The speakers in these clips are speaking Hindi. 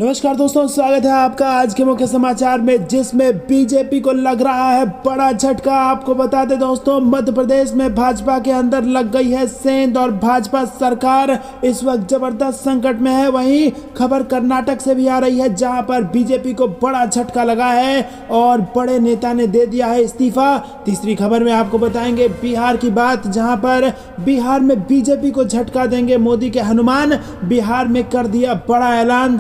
नमस्कार दोस्तों, स्वागत है आपका आज के मुख्य समाचार में, जिसमें बीजेपी को लग रहा है बड़ा झटका। आपको बता दें दोस्तों, मध्य प्रदेश में भाजपा के अंदर लग गई है सेंध और भाजपा सरकार इस वक्त जबरदस्त संकट में है। वहीं खबर कर्नाटक से भी आ रही है, जहां पर बीजेपी को बड़ा झटका लगा है और बड़े नेता ने दे दिया है इस्तीफा। तीसरी खबर में आपको बताएंगे बिहार की बात, जहां पर बिहार में बीजेपी को झटका देंगे मोदी के हनुमान। बिहार में कर दिया बड़ा ऐलान।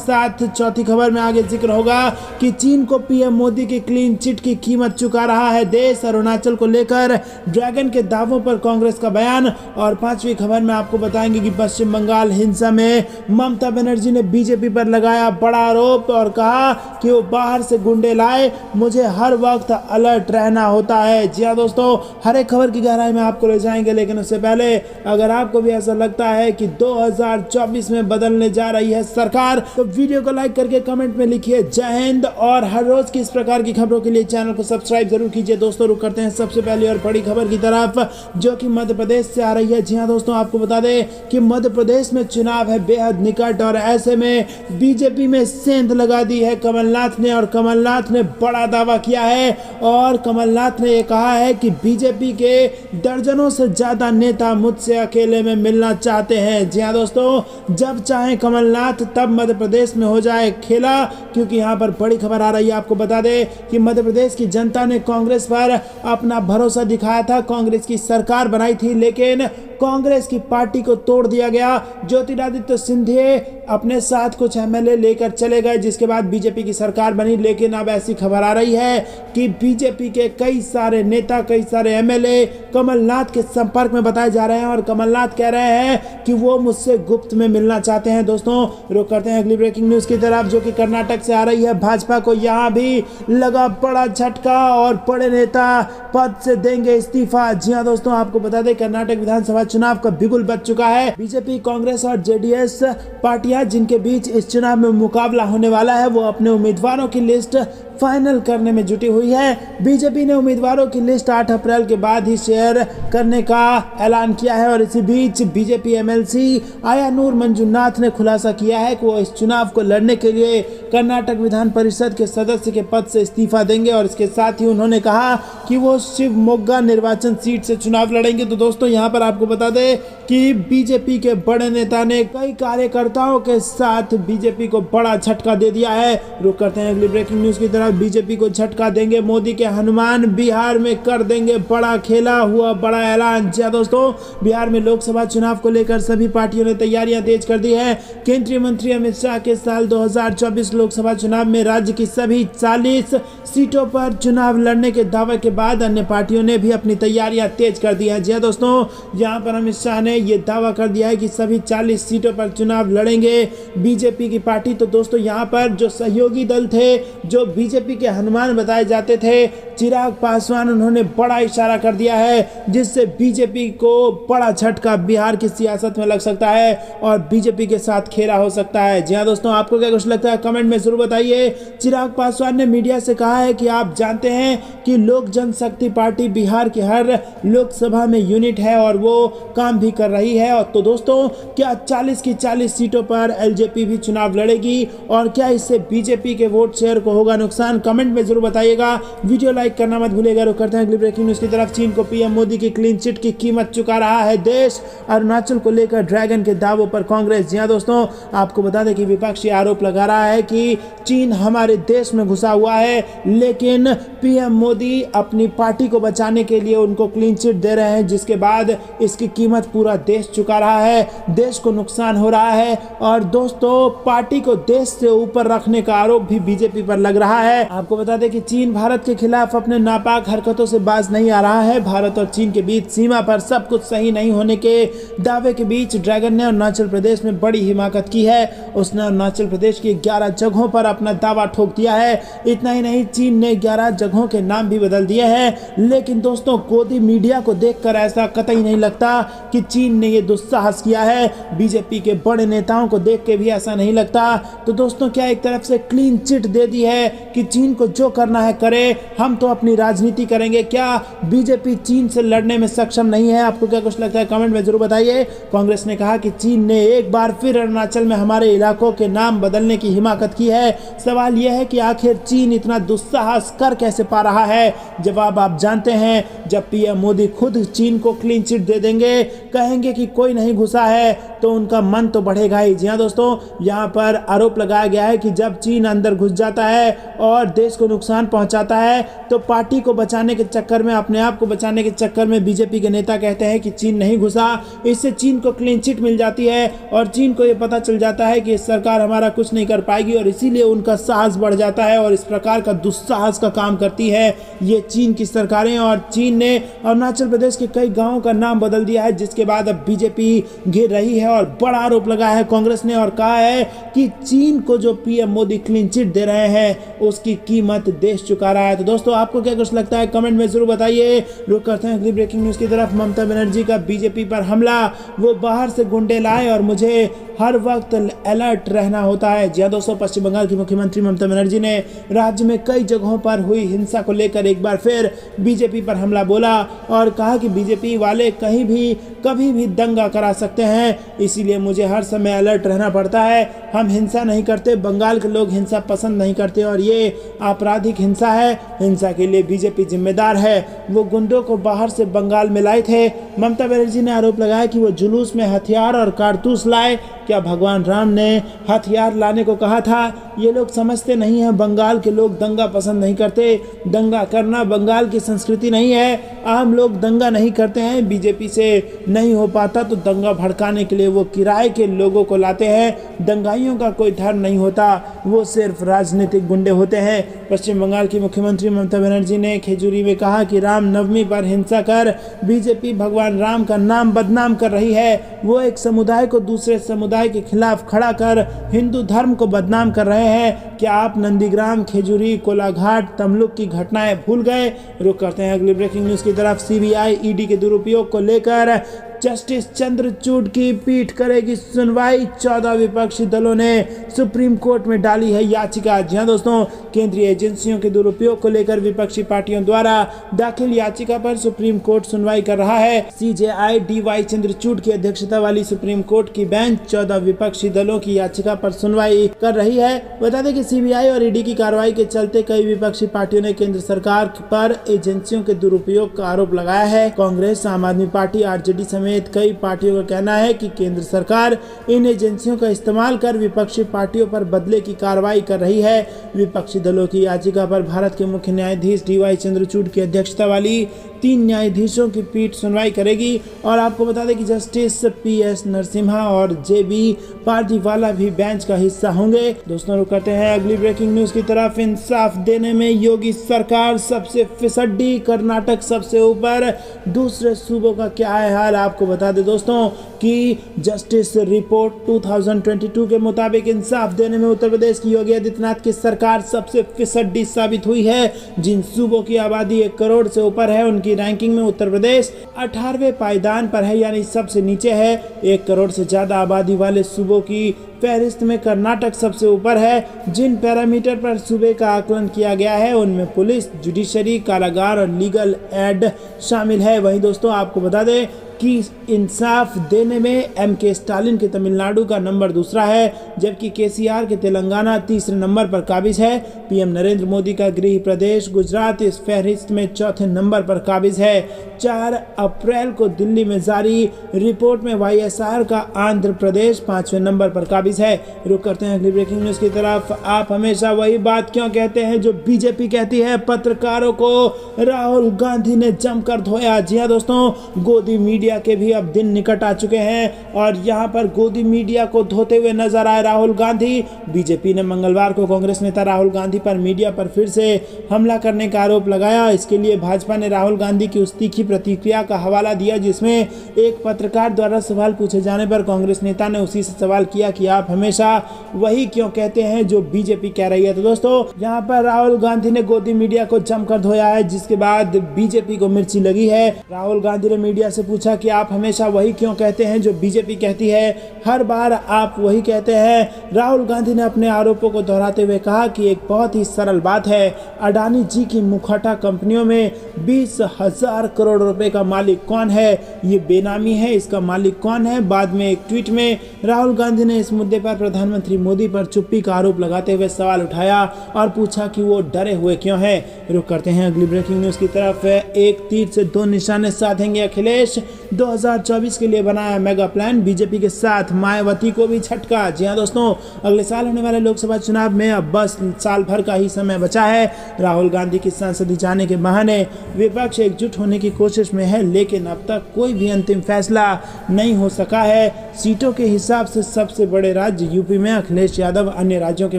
साथ चौथी खबर में आगे जिक्र होगा कि चीन को पीएम मोदी की क्लीन चिट की कीमत चुका रहा है देश। अरुणाचल को लेकर ड्रैगन के दावों पर कांग्रेस का बयान। और पांचवी खबर में आपको बताएंगे कि पश्चिम बंगाल हिंसा में ममता बनर्जी ने बीजेपी पर लगाया बड़ा आरोप और कहा कि वो बाहर से गुंडे लाए, मुझे हर वक्त अलर्ट रहना होता है। जी हाँ दोस्तों, हर एक खबर की गहराई में आपको ले जाएंगे, लेकिन उससे पहले अगर आपको भी ऐसा लगता है कि 2024 में बदलने जा रही है सरकार, तो वीडियो को लाइक करके कमेंट में लिखिए जय हिंद। और हर रोज की इस प्रकार की खबरों के लिए चैनल को सब्सक्राइब जरूर कीजिए। दोस्तों, रुक करते हैं सबसे पहले और बड़ी खबर की तरफ, जो कि मध्य प्रदेश से आ रही है। जी हाँ दोस्तों, आपको बता दें कि मध्य प्रदेश में चुनाव है बेहद निकट और ऐसे में बीजेपी में सेंध लगा दी है कमलनाथ ने। और कमलनाथ ने बड़ा दावा किया है और कमलनाथ ने यह कहा है कि बीजेपी के दर्जनों से ज्यादा नेता मुझसे अकेले में मिलना चाहते हैं। जी हाँ दोस्तों, जब चाहे कमलनाथ तब मध्य प्रदेश में हो जाए खेला, क्योंकि यहां पर बड़ी खबर आ रही है। आपको बता दें कि मध्य प्रदेश की जनता ने कांग्रेस पर अपना भरोसा दिखाया था, कांग्रेस की सरकार बनाई थी, लेकिन कांग्रेस की पार्टी को तोड़ दिया गया। ज्योतिरादित्य सिंधिया अपने साथ कुछ एमएलए लेकर चले गए, जिसके बाद बीजेपी की सरकार बनी। लेकिन अब ऐसी खबर आ रही है कि बीजेपी के कई सारे नेता, कई सारे एमएलए कमलनाथ के संपर्क में बताए जा रहे हैं और कमलनाथ कह रहे हैं कि वो मुझसे गुप्त में मिलना चाहते हैं। दोस्तों, रुक करते हैं अगली ब्रेकिंग न्यूज की तरफ, जो कि कर्नाटक से आ रही है। भाजपा को यहां भी लगा बड़ा झटका और बड़े नेता पद से देंगे इस्तीफा। जी हाँ दोस्तों, आपको बता दें कर्नाटक विधानसभा चुनाव का बिगुल बज चुका है। बीजेपी, कांग्रेस और जेडीएस पार्टियां जिनके बीच इस चुनाव में मुकाबला होने वाला है, वो अपने उम्मीदवारों की लिस्ट फाइनल करने में जुटी हुई है। बीजेपी ने उम्मीदवारों की लिस्ट 8 अप्रैल के बाद ही शेयर करने का ऐलान किया है। और इसी बीच बीजेपी एमएलसी आयानूर मंजुनाथ ने खुलासा किया है कि वो इस चुनाव को लड़ने के लिए कर्नाटक विधान परिषद के सदस्य के पद से इस्तीफा देंगे। और इसके साथ ही उन्होंने कहा कि वो शिवमोगा निर्वाचन सीट से चुनाव लड़ेंगे। तो दोस्तों, यहाँ पर आपको बता दें कि बीजेपी के बड़े नेता ने कई कार्यकर्ताओं के साथ बीजेपी को बड़ा झटका दे दिया है। रुक करते हैं अगली ब्रेकिंग न्यूज की तरफ। बीजेपी को झटका देंगे मोदी के हनुमान, बिहार में कर देंगे बड़ा खेला, हुआ बड़ा ऐलान। जी दोस्तों, बिहार में लोकसभा चुनाव को लेकर सभी पार्टियों ने तैयारियां तेज कर दी है। केंद्रीय मंत्री अमित शाह के साल 2024 लोकसभा चुनाव में राज्य की सभी 40 सीटों पर चुनाव लड़ने के दावे के बाद अन्य पार्टियों ने भी अपनी तैयारियां तेज कर दी है। जी दोस्तों, यहाँ पर अमित शाह ने यह दावा कर दिया है कि सभी 40 सीटों पर चुनाव लड़ेंगे बीजेपी की पार्टी। तो दोस्तों, यहाँ पर जो सहयोगी दल थे, जो बीजेपी के हनुमान बताए जाते थे, चिराग पासवान, उन्होंने बड़ा इशारा कर दिया है, जिससे बीजेपी को बड़ा झटका बिहार की सियासत में लग सकता है और बीजेपी के साथ खेला हो सकता है। जी हाँ दोस्तों, आपको क्या कुछ लगता है कमेंट में जरूर बताइए। चिराग पासवान ने मीडिया से कहा है कि आप जानते हैं कि लोक जनशक्ति पार्टी बिहार की हर लोकसभा में यूनिट है और वो काम भी कर रही है। और तो दोस्तों, क्या 40 की 40 सीटों पर एलजेपी भी चुनाव लड़ेगी और क्या इससे बीजेपी के वोट शेयर को होगा नुकसान? कमेंट में जरूर बताइएगा। वीडियो लाइक करना मत भूलिएगा। रुक करते हैं अगली ब्रेकिंग न्यूज की तरफ। चीन को पीएम मोदी की क्लीन चिट की कीमत चुका रहा है देश। अरुणाचल को लेकर ड्रैगन के दावों पर कांग्रेस। जी हाँ दोस्तों, आपको बता दें कि विपक्षी आरोप लगा रहा है कि चीन हमारे देश में घुसा हुआ है, लेकिन पीएम मोदी अपनी पार्टी को बचाने के लिए उनको क्लीन चिट दे रहे हैं, जिसके बाद इसकी कीमत पूरा देश चुका रहा है, देश को नुकसान हो रहा है। और दोस्तों, पार्टी को देश से ऊपर रखने का आरोप भी बीजेपी पर लग रहा है। आपको बता दें कि चीन भारत के खिलाफ अपने नापाक हरकतों से बाज नहीं आ रहा है। भारत और चीन के बीच सीमा पर सब कुछ सही नहीं होने के दावे के बीच ड्रैगन ने अरुणाचल प्रदेश में बड़ी हिमाकत की है। उसने अरुणाचल प्रदेश की 11 जगहों पर अपना दावा ठोक दिया है। इतना ही नहीं, चीन ने 11 जगहों के नाम भी बदल दिए हैं। लेकिन दोस्तों, गोदी मीडिया को देखकर ऐसा कतई नहीं लगता कि चीन ने यह दुस्साहस किया है। बीजेपी के बड़े नेताओं को देख के भी ऐसा नहीं लगता। तो दोस्तों, क्या एक तरफ से क्लीन चिट दे दी है कि कि चीन को जो करना है करे, हम तो अपनी राजनीति करेंगे। क्या बीजेपी चीन से लड़ने में सक्षम नहीं है? आपको क्या कुछ लगता है? कमेंट में जरूर बताइए। कांग्रेस ने कहा कि चीन ने एक बार फिर अरुणाचल में हमारे इलाकों के नाम बदलने की हिमाकत की है। सवाल यह है कि आखिर चीन इतना दुस्साहस कर कैसे पा रहा है? जवाब आप जानते हैं, जब पीएम मोदी खुद चीन को क्लीन चिट दे देंगे, कहेंगे कि कोई नहीं घुसा है, तो उनका मन तो बढ़ेगा ही। जी हाँ दोस्तों, यहाँ पर आरोप लगाया गया है कि जब चीन अंदर घुस जाता है और देश को नुकसान पहुंचाता है, तो पार्टी को बचाने के चक्कर में, अपने आप को बचाने के चक्कर में बीजेपी के नेता कहते हैं कि चीन नहीं घुसा। इससे चीन को क्लीन चिट मिल जाती है और चीन को ये पता चल जाता है कि सरकार हमारा कुछ नहीं कर पाएगी, और इसीलिए उनका साहस बढ़ जाता है और इस प्रकार का दुस्साहस का काम करती है ये चीन की सरकारें। और चीन ने अरुणाचल प्रदेश के कई गाँवों का नाम बदल दिया है, जिसके बाद अब बीजेपी घिर रही है और बड़ा आरोप लगाया है कांग्रेस ने और कहा है कि चीन को जो पीएम मोदी क्लीन चिट दे रहे हैं उसकी कीमत देश चुका रहा है। तो दोस्तों, आपको क्या कुछ लगता है? कमेंट में जरूर बताइए। रुक करते हैं अगली ब्रेकिंग न्यूज की तरफ। ममता बनर्जी का बीजेपी पर हमला, वो बाहर से गुंडे लाए और मुझे हर वक्त अलर्ट रहना होता है। जी दोस्तों, पश्चिम बंगाल की मुख्यमंत्री ममता बनर्जी ने राज्य में कई जगहों पर हुई हिंसा को लेकर एक बार फिर बीजेपी पर हमला बोला और कहा कि बीजेपी वाले कहीं भी कभी भी दंगा करा सकते हैं, इसीलिए मुझे हर समय अलर्ट रहना पड़ता है। हम हिंसा नहीं करते, बंगाल के लोग हिंसा पसंद नहीं करते और ये आपराधिक हिंसा है। हिंसा के लिए बीजेपी जिम्मेदार है। वो गुंडों को बाहर से बंगाल में लाए थे। ममता बनर्जी ने आरोप लगाया कि वो जुलूस में हथियार और कारतूस लाए। क्या भगवान राम ने हथियार लाने को कहा था? ये लोग समझते नहीं हैं, बंगाल के लोग दंगा पसंद नहीं करते। दंगा करना बंगाल की संस्कृति नहीं है। आम लोग दंगा नहीं करते हैं। बीजेपी से नहीं हो पाता तो दंगा भड़काने के लिए वो किराए के लोगों को लाते हैं। दंगाइयों का कोई धर्म नहीं होता, वो सिर्फ राजनीतिक गुंडे होते हैं। पश्चिम बंगाल की मुख्यमंत्री ममता बनर्जी ने खेजूरी में कहा कि रामनवमी पर हिंसा कर बीजेपी भगवान राम का नाम बदनाम कर रही है। वो एक समुदाय को दूसरे समुदाय के खिलाफ खड़ा कर हिंदू धर्म को बदनाम कर रहे हैं। क्या आप नंदीग्राम, खेजूरी, कोलाघाट, तमलुक की घटनाएं भूल गए? रुक करते हैं अगली ब्रेकिंग न्यूज की तरफ। सीबीआई ईडी के दुरुपयोग को लेकर जस्टिस चंद्रचूड़ की पीठ करेगी सुनवाई। 14 विपक्षी दलों ने सुप्रीम कोर्ट में डाली है याचिका। जी हाँ दोस्तों, केंद्रीय एजेंसियों के दुरुपयोग को लेकर विपक्षी पार्टियों द्वारा दाखिल याचिका पर सुप्रीम कोर्ट सुनवाई कर रहा है। सीजेआई डीवाई चंद्रचूड़ की अध्यक्षता वाली सुप्रीम कोर्ट की बेंच 14 विपक्षी दलों की याचिका पर सुनवाई कर रही है। बता दें कि सीबीआई और ईडी की कार्रवाई के चलते कई विपक्षी पार्टियों ने केंद्र सरकार पर एजेंसियों के दुरुपयोग का आरोप लगाया है। कांग्रेस, आम आदमी पार्टी, आरजेडी समेत कई पार्टियों का कहना है कि केंद्र सरकार इन एजेंसियों का इस्तेमाल कर विपक्षी पार्टियों पर बदले की कार्रवाई कर रही है। विपक्षी दलों की याचिका पर भारत के मुख्य न्यायाधीश डीवाई चंद्रचूड़ की अध्यक्षता वाली 3 न्यायाधीशों की पीठ सुनवाई करेगी। और आपको बता दें कि जस्टिस पीएस नरसिम्हा और जेबी पार्दीवाला भी बेंच का हिस्सा होंगे। दोस्तों, रुक करते हैं अगली ब्रेकिंग न्यूज की तरफ। इंसाफ देने में योगी सरकार सबसे फिसड्डी, कर्नाटक सबसे ऊपर, दूसरे सूबों का क्या है हाल? आपको बता दें दोस्तों कि जस्टिस रिपोर्ट 2022 के मुताबिक इंसाफ देने में उत्तर प्रदेश की योगी आदित्यनाथ की सरकार सबसे फिसड्डी साबित हुई है। जिन सूबों की आबादी 1 करोड़ से ऊपर है, उनकी रैंकिंग में उत्तर प्रदेश 18वें पायदान पर है, यानी सबसे नीचे है। 1 करोड़ से ज्यादा आबादी वाले सूबों की फहरिस्त में कर्नाटक सबसे ऊपर है। जिन पैरामीटर पर सूबे का आकलन किया गया है उनमें पुलिस, जुडिशरी, कारागार और लीगल एड शामिल है। वहीं दोस्तों, आपको बता दें कि इंसाफ देने में एमके स्टालिन के तमिलनाडु का नंबर दूसरा है, जबकि केसीआर के तेलंगाना तीसरे नंबर पर काबिज है। पीएम नरेंद्र मोदी का गृह प्रदेश गुजरात इस फहरिस्त में चौथे नंबर पर काबिज है। 4 अप्रैल को दिल्ली में जारी रिपोर्ट में वाईएसआर का आंध्र प्रदेश 5वें नंबर पर काबिज है। रुक करते हैं अगली ब्रेकिंग न्यूज की तरफ। आप हमेशा वही बात क्यों कहते हैं जो बीजेपी कहती है? पत्रकारों को राहुल गांधी ने जमकर धोया। जी हाँ दोस्तों, गोदी मीडिया के भी अब दिन निकट आ चुके हैं और यहां पर गोदी मीडिया को धोते हुए नजर आए राहुल गांधी। बीजेपी ने मंगलवार को कांग्रेस नेता राहुल गांधी पर मीडिया पर फिर से हमला करने का आरोप लगाया। इसके लिए भाजपा ने राहुल गांधी की उस तीखी प्रतिक्रिया का हवाला दिया जिसमें एक पत्रकार द्वारा सवाल पूछे जाने पर कांग्रेस नेता ने उसी से सवाल किया कि आप हमेशा वही क्यों कहते हैं जो बीजेपी कह रही है। तो दोस्तों, यहाँ पर राहुल गांधी ने गोदी मीडिया को जमकर धोया है, जिसके बाद बीजेपी को मिर्ची लगी है। राहुल गांधी ने मीडिया से पूछा कि आप हमेशा वही क्यों कहते हैं जो बीजेपी कहती है, हर बार आप वही कहते हैं। राहुल गांधी ने अपने आरोपों को दोहराते हुए कहा कि एक बहुत ही सरल बात है, अडानी जी की मुखौटा कंपनियों में 20,000 करोड़ रुपए का मालिक कौन है, ये बेनामी है, इसका मालिक कौन है। बाद में एक ट्वीट में राहुल गांधी ने इस मुद्दे पर प्रधानमंत्री मोदी पर चुप्पी का आरोप लगाते हुए सवाल उठाया और पूछा कि वो डरे हुए क्यों हैं। रुक करते हैं अगली ब्रेकिंग न्यूज की तरफ। एक तीर से दो निशाने साधेंगे अखिलेश, 2024 के लिए बनाया मेगा प्लान, बीजेपी के साथ मायावती को भी झटका। जी हाँ दोस्तों, अगले साल होने वाले लोकसभा चुनाव में अब बस साल भर का ही समय बचा है। राहुल गांधी की संसदीय जाने के बहाने विपक्ष एकजुट होने की कोशिश में है, लेकिन अब तक कोई भी अंतिम फैसला नहीं हो सका है। सीटों के हिसाब से सबसे बड़े राज्य यूपी में अखिलेश यादव अन्य राज्यों के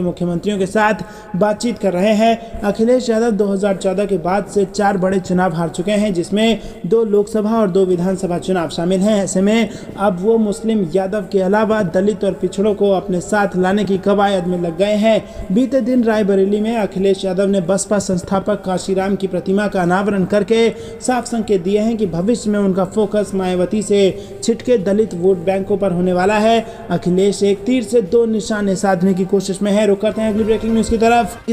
मुख्यमंत्रियों के साथ बातचीत कर रहे हैं। अखिलेश यादव 2014 के बाद से 4 बड़े चुनाव हार चुके हैं, जिसमें 2 लोकसभा और 2 विधानसभा चुनाव शामिल हैं। ऐसे में अब वो मुस्लिम यादव के अलावा दलित और पिछड़ों को अपने साथ लाने की कवायद में लग गए हैं। बीते दिन रायबरेली में अखिलेश यादव ने बसपा संस्थापक काशीराम की प्रतिमा का अनावरण करके साफ संकेत दिए हैं कि भविष्य में उनका फोकस मायावती से छिटके दलित वोट बैंकों पर होने वाला है। अखिलेश एक तीर से 2 निशाने साधने की कोशिश में है। रुक करते हैं अगली ब्रेकिंग न्यूज की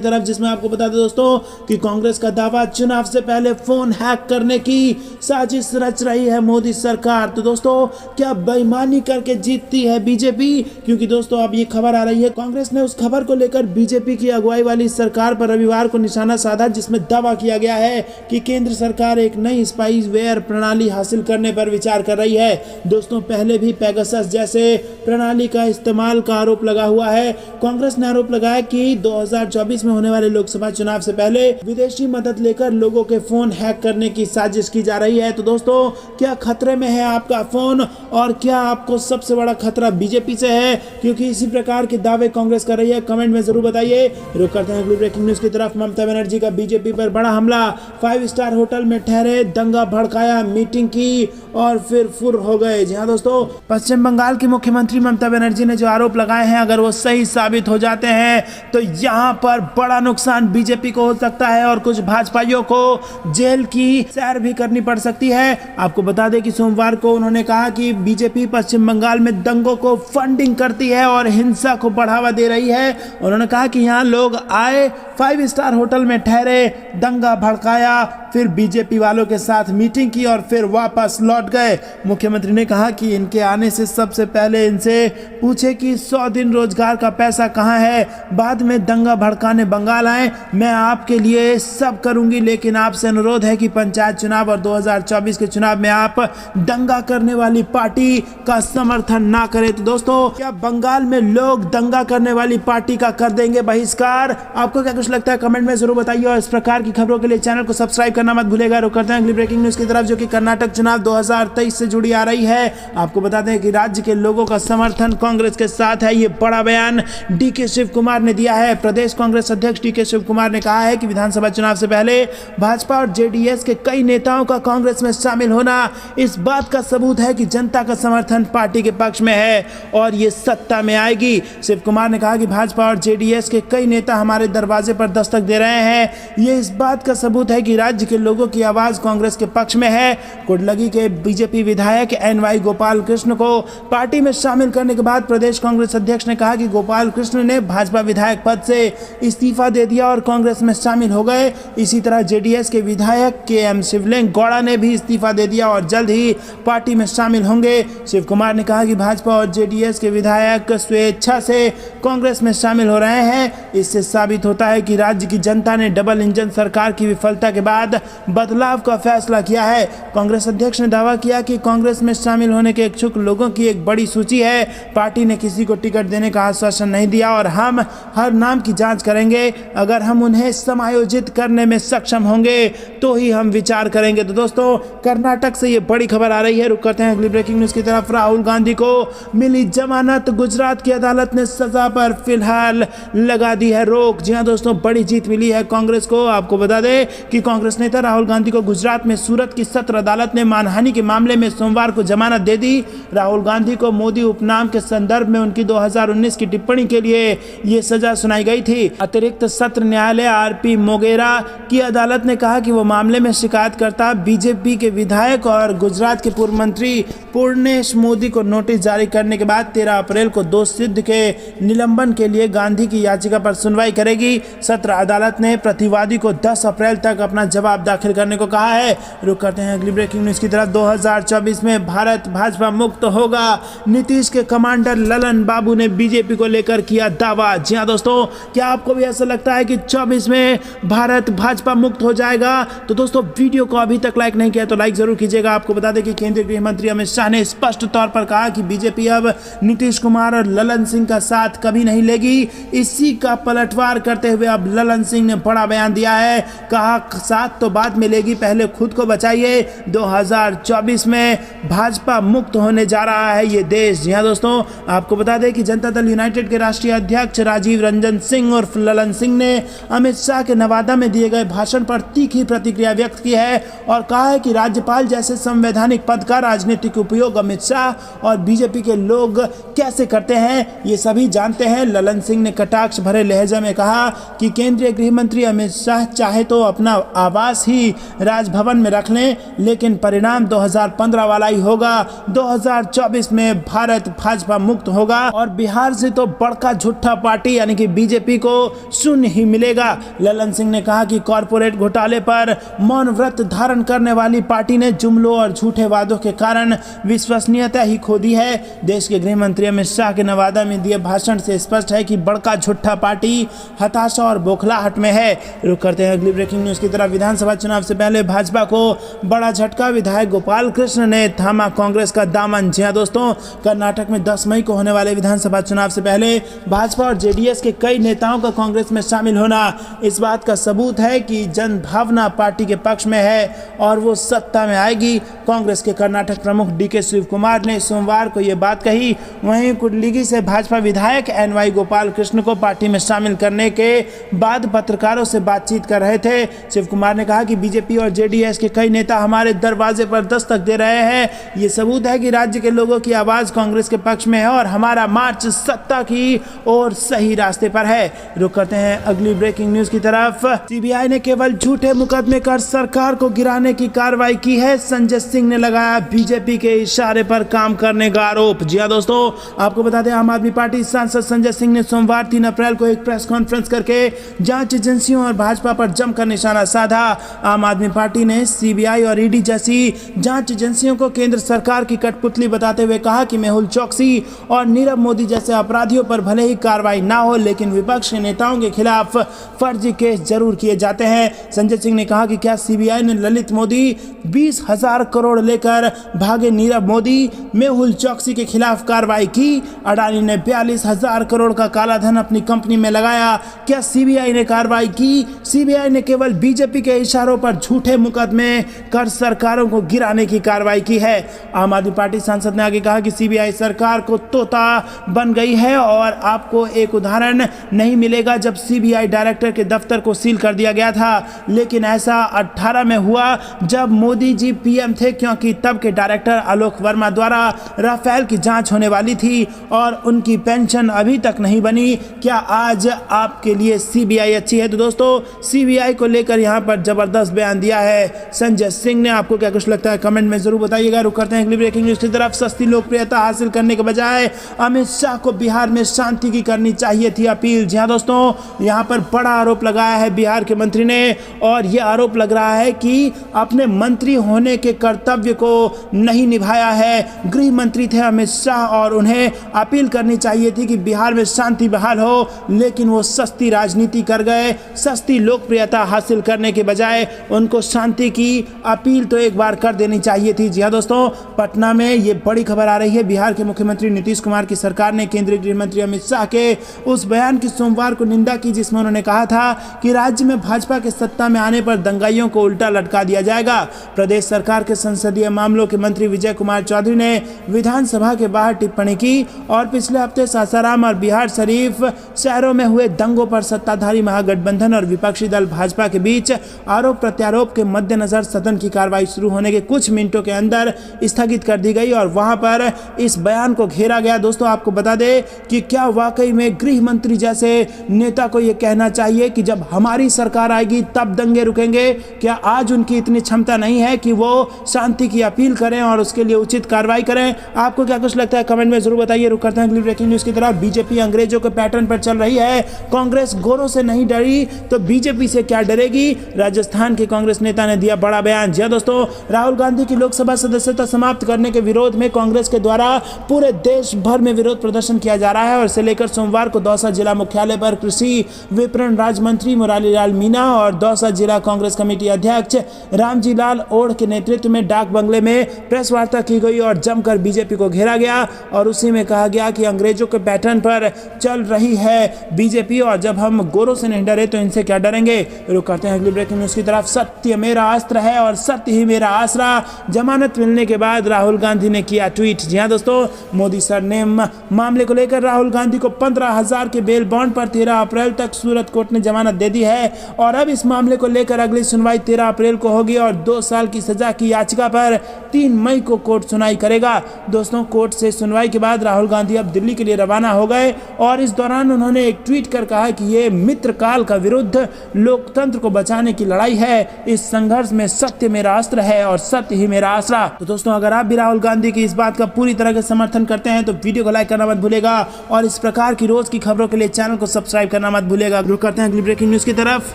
तरफ जिसमें आपको बता दें दोस्तों कि कांग्रेस का दावा, चुनाव से पहले फोन हैक करने की साजिश रच रही है मोदी सरकार। तो दोस्तों, क्या बेईमानी करके जीतती है बीजेपी? क्योंकि दोस्तों अब ये खबर आ रही है, कांग्रेस ने उस खबर को लेकर बीजेपी की अगुवाई वाली सरकार पर रविवार को निशाना साधा, जिसमें दावा किया गया है कि केंद्र सरकार एक नई स्पाईवेयर प्रणाली हासिल करने पर विचार कर रही है। दोस्तों, पहले भी पेगासस जैसे प्रणाली का इस्तेमाल का आरोप लगा हुआ है। कांग्रेस ने आरोप लगाया कि 2024 में होने वाले लोकसभा चुनाव से पहले विदेशी मदद लेकर लोगों के फोन हैक करने की साजिश की जा रही है। तो दोस्तों, क्या खतरे में है आपका फोन, और क्या आपको सबसे बड़ा खतरा बीजेपी से है? क्योंकि इसी प्रकार के दावे कांग्रेस कर रही है, कमेंट में जरूर बताइए। रुक करते हैं अगली ब्रेकिंग न्यूज की तरफ। ममता बनर्जी का बीजेपी पर बड़ा हमला, 5 स्टार होटल में ठहरे, दंगा भड़काया, मीटिंग की और फिर फुर हो गए। जी हाँ दोस्तों, पश्चिम बंगाल की मुख्यमंत्री ममता बनर्जी ने जो आरोप लगाए हैं, अगर वो सही साबित हो जाते हैं तो यहाँ पर बड़ा नुकसान बीजेपी को हो सकता है और कुछ भाजपाइयों को जेल की सैर भी करनी पड़ सकती है। आपको बता दें कि सोमवार को उन्होंने कहा कि बीजेपी पश्चिम बंगाल में दंगों को फंडिंग करती है और हिंसा को बढ़ावा दे रही है। उन्होंने कहा कि यहाँ लोग आए, 5 स्टार होटल में ठहरे, दंगा भड़काया, फिर बीजेपी वालों के साथ मीटिंग की और फिर वापस लौट गए। मुख्यमंत्री ने कहा कि इनके आने से सबसे पहले इनसे पूछे कि 100 दिन रोजगार का पैसा कहाँ है, बाद में दंगा भड़काने बंगाल आए। मैं आपके लिए सब करूंगी, लेकिन आपसे अनुरोध है कि पंचायत चुनाव और 2024 के चुनाव में आप दंगा करने वाली पार्टी का समर्थन ना करें। तो दोस्तों, क्या बंगाल में लोग दंगा करने वाली पार्टी का कर देंगे बहिष्कार? आपको क्या कुछ लगता है, कमेंट में जरूर बताइए। और इस प्रकार की खबरों के लिए चैनल को सब्सक्राइब करना मत भूलेगा। रुक करते हैं अगली ब्रेकिंग न्यूज की तरफ, जो कि कर्नाटक चुनाव 2023 से जुड़ी आ रही है। आपको बता दें कि राज्य के लोगों का समर्थन कांग्रेस के साथ है। ये बड़ा बयान डीके शिव कुमार ने दिया है। प्रदेश कांग्रेस अध्यक्ष डीके शिव कुमार ने कहा है कि विधानसभा चुनाव से पहले भाजपा और जेडीएस के कई नेताओं का कांग्रेस में शामिल होना इस बात का सबूत है कि जनता का समर्थन पार्टी के पक्ष में है और ये सत्ता में आएगी। शिव कुमार ने कहा कि भाजपा और जेडीएस के कई नेता हमारे दरवाजे पर दस्तक दे रहे हैं। ये इस बात का सबूत है कि राज्य के लोगों की आवाज कांग्रेस के पक्ष में है। कुंडलगी के बीजेपी विधायक एनवाई गोपाल कृष्ण को पार्टी में शामिल करने के बाद प्रदेश कांग्रेस अध्यक्ष ने कहा कि गोपाल कृष्ण ने भाजपा विधायक पद से इस्तीफा दे दिया और कांग्रेस में शामिल हो गए। इसी तरह जेडीएस के विधायक के शिवलिंग गौड़ा ने भी इस्तीफा दे दिया और जल्द ही पार्टी में शामिल होंगे। शिव कुमार ने कहा कि भाजपा और जेडीएस के विधायक स्वेच्छा से कांग्रेस में शामिल हो रहे हैं। इससे साबित होता है कि राज्य की जनता ने डबल इंजन सरकार की विफलता के बाद बदलाव का फैसला किया है। कांग्रेस अध्यक्ष ने दावा किया कि कांग्रेस में शामिल होने के इच्छुक लोगों की एक बड़ी सूची है। पार्टी ने किसी को टिकट देने का आश्वासन नहीं दिया और हम हर नाम की जांच करेंगे। अगर हम उन्हें समायोजित करने में सक्षम होंगे तो ही हम विचार करेंगे। तो दोस्तों, कर्नाटक से ये बड़ी खबर आ रही है। रुक करते हैं अगली ब्रेकिंग न्यूज की तरफ। राहुल गांधी को मिली जमानत, गुजरात की अदालत ने सजा पर फिलहाल लगा दी है रोक। जी हाँ दोस्तों, बड़ी जीत मिली है कांग्रेस को। आपको बता दें कि कांग्रेस ने नेता राहुल गांधी को गुजरात में सूरत की सत्र अदालत ने मानहानि के मामले में सोमवार को जमानत दे दी। राहुल गांधी को मोदी उपनाम के संदर्भ में उनकी 2019 की टिप्पणी के लिए ये सजा सुनाई गई थी। अतिरिक्त सत्र न्यायालय आरपी मोगेरा की अदालत ने कहा कि वो मामले में शिकायतकर्ता बीजेपी के विधायक और गुजरात के पूर्व मंत्री पूर्णेश मोदी को नोटिस जारी करने के बाद 13 अप्रैल को दोष सिद्ध के निलंबन के लिए गांधी की याचिका पर सुनवाई करेगी। सत्र अदालत ने प्रतिवादी को 10 अप्रैल तक अपना जवाब दाखिल करने को कहा है। रुक करते हैं अगली ब्रेकिंग न्यूज की तरफ। 2024 में भारत भाजपा मुक्त होगा, नीतीश के कमांडर ललन बाबू ने बीजेपी को लेकर किया दावा। जी हां दोस्तों, क्या आपको भी ऐसा लगता है कि 24 में भारत भाजपा मुक्त हो जाएगा? तो दोस्तों वीडियो को अभी तक लाइक नहीं किया तो लाइक जरूर कीजिएगा। आपको बता दें कि केंद्रीय गृह मंत्री अमित शाह ने स्पष्ट तौर पर कहा कि बीजेपी अब नीतीश कुमार और ललन सिंह का साथ कभी नहीं लेगी। इसी का पलटवार करते हुए अब ललन सिंह ने बड़ा बयान दिया है। कहा साथ तो बाद में लेगी, पहले खुद को बचाइए। 2024 में भाजपा मुक्त होने जा रहा है ये देश। जी हां दोस्तों, आपको बता दें कि जनता दल यूनाइटेड के राष्ट्रीय अध्यक्ष राजीव रंजन सिंह और ललन सिंह ने अमित शाह के नवादा में दिए गए भाषण पर तीखी प्रतिक्रिया व्यक्त की है और कहा है कि राज्यपाल जैसे संवैधानिक पद का राजनीतिक उपयोग अमित शाह और बीजेपी के लोग कैसे करते हैं ये सभी जानते हैं। ललन सिंह ने कटाक्ष भरे लहजे में कहा कि केंद्रीय गृह मंत्री अमित शाह चाहे तो अपना आवास ही राजभवन में रख लें, लेकिन परिणाम 2015 वाला ही होगा। 2024 में भारत भाजपा मुक्त होगा और बिहार से तो बड़का झूठा पार्टी यानी कि बीजेपी को शून्य ही मिलेगा। ललन सिंह ने कहा कि कॉरपोरेट घोटाले पर मौन व्रत धारण करने वाली पार्टी ने जुमलों और झूठे वादों के कारण विश्वसनीयता ही खो दी है। देश के गृह मंत्री अमित शाह के नवादा में दिए भाषण से स्पष्ट है कि बड़का झूठा पार्टी हताशा और बौखलाहट में है। रुक करते हैं अगली ब्रेकिंग न्यूज की तरफ। विधानसभा चुनाव से पहले भाजपा को बड़ा झटका, विधायक गोपाल कृष्ण ने थामा कांग्रेस का दामन। जी हां दोस्तों, कर्नाटक में 10 मई को होने वाले विधानसभा चुनाव से पहले भाजपा और जेडीएस के कई नेताओं का कांग्रेस में शामिल होना इस बात का सबूत है कि जनभावना पार्टी के पक्ष में है और वो सत्ता में आएगी। कांग्रेस के कर्नाटक प्रमुख डीके शिव कुमार ने सोमवार को ये बात कही। वहीं कुंडलिगी से भाजपा विधायक एनवाई गोपाल कृष्ण को पार्टी में शामिल करने के बाद पत्रकारों से बातचीत कर रहे थे। शिव कुमार ने कहा कि बीजेपी और जेडीएस के कई नेता हमारे दरवाजे पर दस्तक दे रहे हैं। ये सबूत है कि राज्य के लोगों की आवाज कांग्रेस के पक्ष में है और हमारा मार्च सत्ता की ओर सही रास्ते पर है। रुक करते हैं अगली ब्रेकिंग न्यूज की तरफ। सीबीआई ने केवल झूठे मुकदमे कर सरकार को गिराने की कार्रवाई की है। संजय सिंह ने लगाया बीजेपी के इशारे पर काम करने का आरोप। जी हां दोस्तों, आपको बता दें आम आदमी पार्टी सांसद संजय सिंह ने सोमवार 3 अप्रैल को एक प्रेस कॉन्फ्रेंस करके जांच एजेंसियों और भाजपा पर जमकर निशाना साधा। आम आदमी पार्टी ने सीबीआई और ईडी जैसी जांच एजेंसियों को केंद्र सरकार की कठपुतली बताते हुए कहा कि मेहुल चोकसी और नीरव मोदी जैसे अपराधियों पर भले ही कार्रवाई ना हो, लेकिन विपक्ष के नेताओं के खिलाफ फर्जी केस जरूर किए जाते हैं। संजय सिंह ने कहा कि क्या सीबीआई ने ललित मोदी 20,000 करोड़ लेकर भागे नीरव मोदी, मेहुल चोकसी के खिलाफ कार्रवाई की? अडानी ने 42,000 करोड़ का काला धन अपनी कंपनी में लगाया, क्या सीबीआई ने कार्रवाई की? सीबीआई ने केवल बीजेपी के इशारों पर झूठे मुकदमे कर सरकारों को गिराने की कार्रवाई की है। आम आदमी पार्टी सांसद ने आगे कहा कि सीबीआई सरकार को तोता बन गई है और आपको एक उदाहरण नहीं मिलेगा जब सीबीआई डायरेक्टर के दफ्तर को सील कर दिया गया था, लेकिन ऐसा 18 में हुआ जब मोदी जी पीएम थे, क्योंकि तब के डायरेक्टर आलोक वर्मा द्वारा राफेल की जांच होने वाली थी और उनकी पेंशन अभी तक नहीं बनी। क्या आज आपके लिए सीबीआई अच्छी है? तो दोस्तों सीबीआई को लेकर यहां पर जबरदस्त बयान दिया है संजय सिंह ने। आपको क्या कुछ लगता है कमेंट में जरूर बताइएगा। रुक करते हैं अगली ब्रेकिंग न्यूज की तरफ। सस्ती लोकप्रियता हासिल करने के बजाय अमित शाह को बिहार में शांति की करनी चाहिए थी अपील। जी हां दोस्तों, यहां पर बड़ा आरोप लगाया है बिहार के मंत्री ने और यह आरोप लग रहा है कि अपने मंत्री होने के कर्तव्य को नहीं निभाया है। गृह मंत्री थे अमित शाह और उन्हें अपील करनी चाहिए थी कि बिहार में शांति बहाल हो, लेकिन वो सस्ती राजनीति कर गए। सस्ती लोकप्रियता हासिल करने के बजाय उनको शांति की अपील तो एक बार कर देनी चाहिए थी। जी हां दोस्तों, पटना में ये बड़ी खबर आ रही है। बिहार के मुख्यमंत्री नीतीश कुमार की सरकार ने केंद्रीय गृह मंत्री अमित शाह के उस बयान की सोमवार को निंदा की जिसमें उन्होंने कहा था कि राज्य में भाजपा के सत्ता में आने पर दंगाइयों को उल्टा लटका दिया जाएगा। प्रदेश सरकार के संसदीय मामलों के मंत्री विजय कुमार चौधरी ने विधानसभा के बाहर टिप्पणी की और पिछले हफ्ते सासाराम और बिहार शरीफ शहरों में हुए दंगों पर सत्ताधारी महागठबंधन और विपक्षी दल भाजपा के बीच आरोप प्रत्यारोप के मद्देनजर सदन की कार्रवाई शुरू होने के कुछ मिनटों के अंदर स्थगित कर दी गई और वहां पर इस बयान को घेरा गया। दोस्तों आपको बता दें कि क्या वाकई में गृह मंत्री जैसे नेता को यह कहना चाहिए कि जब हमारी सरकार आएगी तब दंगे रुकेंगे? क्या आज उनकी इतनी क्षमता नहीं है कि वो शांति की अपील करें और उसके लिए उचित कार्रवाई करें? आपको क्या कुछ लगता है कमेंट में जरूर बताइए। रुक करते हैं अगली ब्रेकिंग न्यूज की तरफ। बीजेपी अंग्रेजों के पैटर्न पर चल रही है, कांग्रेस गोरों से नहीं डरी तो बीजेपी से क्या डरेगी? राजस्थान के कांग्रेस नेता ने दिया बड़ा बयान। जी दोस्तों, राहुल गांधी की लोकसभा सदस्यता समाप्त करने के विरोध में कांग्रेस के द्वारा पूरे देश भर में विरोध प्रदर्शन किया जा रहा है और इसे लेकर सोमवार को दौसा जिला मुख्यालय पर कृषि विपणन राज्य मंत्री मुरारी लाल मीणा और दौसा जिला कांग्रेस कमेटी अध्यक्ष रामजी लाल ओढ़ के नेतृत्व में डाक बंगले में प्रेस वार्ता की गई और जमकर बीजेपी को घेरा गया और उसी में कहा गया कि अंग्रेजों के पैटर्न पर चल रही है बीजेपी और जब हम गोरों से नहीं डरे तो इनसे क्या डरेंगे। रुक करते हैं अगली ब्रेकिंग न्यूज की तरफ। सत्य मेरा अस्त्र है और सत्य ही मेरा आसरा, जमानत मिलने के बाद राहुल गांधी ने किया ट्वीट। जी हां दोस्तों, मोदी सर ने मामले को लेकर राहुल गांधी को 15,000 के बेल बॉन्ड पर 13 अप्रैल तक सूरत कोर्ट ने जमानत दे दी है और अब इस मामले को लेकर अगली सुनवाई 13 अप्रैल को होगी और 2 साल की सजा की याचिका पर 3 मई को कोर्ट सुनवाई करेगा। दोस्तों, कोर्ट से सुनवाई के बाद राहुल गांधी अब दिल्ली के लिए रवाना हो गए और इस दौरान उन्होंने एक ट्वीट कर कहा कि ये मित्रकाल का विरुद्ध लोकतंत्र को बचाने की लड़ाई है। इस संघर्ष में सत्य मेरा अस्त्र है और सत्य ही मेरा आसरा। तो दोस्तों, अगर आप भी राहुल गांधी की इस बात का पूरी तरह से समर्थन करते हैं तो वीडियो को लाइक करना मत भूलेगा और इस प्रकार की रोज की खबरों के लिए चैनल को सब्सक्राइब करना मत भूलेगा। रुक करते हैं अगली ब्रेकिंग न्यूज की तरफ।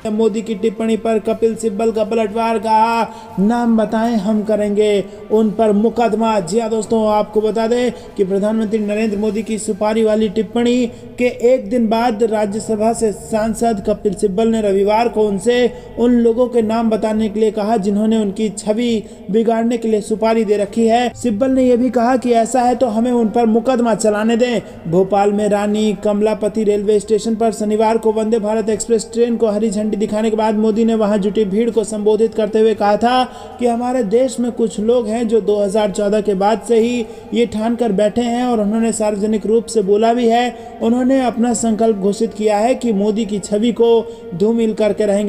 मोदी की टिप्पणी पर कपिल सिब्बल का पलटवार, कहा नाम बताएं हम करेंगे उन पर मुकदमा। जी हाँ दोस्तों, आपको बता दें कि प्रधानमंत्री नरेंद्र मोदी की सुपारी वाली टिप्पणी के एक दिन बाद राज्यसभा से सांसद कपिल सिब्बल ने रविवार को उनसे उन लोगों के नाम बताने के लिए कहा जिन्होंने उनकी छवि बिगाड़ने के लिए सुपारी दे रखी है। सिब्बल ने यह भी कहा कि ऐसा है तो हमें उन पर मुकदमा चलाने दें। भोपाल में रानी कमलापति रेलवे स्टेशन पर शनिवार को वंदे भारत एक्सप्रेस ट्रेन को हरी झंडी दिखाने के बाद मोदी ने वहां जुटी भीड़ को संबोधित करते हुए कहा था कि हमारे देश में कुछ लोग हैं जो 2014 के बाद से ही ये ठान कर बैठे हैं और उन्होंने सार्वजनिक रूप से बोला भी है। उन्होंने अपना संकल्प घोषित किया है कि मोदी की छवि को धूमिल करके रहेंगे।